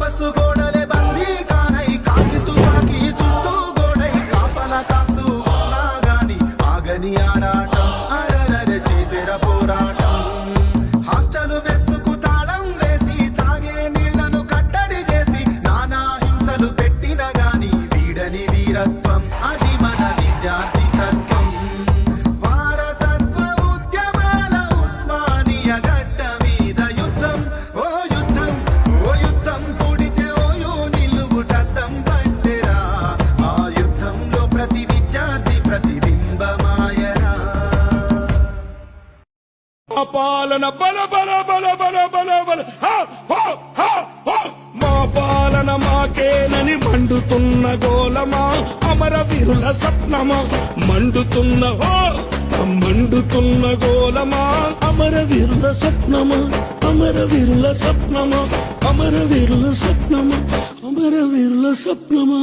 campus గోడలే బందీ కానై కాకి తుపాకి చుట్టూ గోడై కాపలా కాస్తూ ఉన్నా గాని ఆగని ఆరాటం అరరరె చేసేర పోరాటం హాస్టల్ మెస్సుకు తాళం వేసి తాగే నీళ్లను కట్టడి చేసి నానా హింసలు పెట్టిన గాని వీడని వీరత్వం అది మన విద్యార్థి తత్వం వారసత్వ ఉద్యమాల ఉస్మానియ గడ్డ మీద యుద్ధం ఓ యుద్ధం ఓ యుద్ధం పుడితే ఓయో నిలువుటద్దం పట్టెరా ఆ యుద్ధంలో ప్రతి విద్యార్థి ప్రతిబింబమాయరా పాలన బల బల బల బల బల బల మా పాలన మాకేనని మండుతున్న గోలమా అమరవీరుల స్వప్నమా మండుతున్న మండుతున్న గోలమా అమరవీరుల స్వప్నమా అమరవీరుల స్వప్నమా అమరవీరుల స్వప్నమా అమరవీరుల స్వప్నమా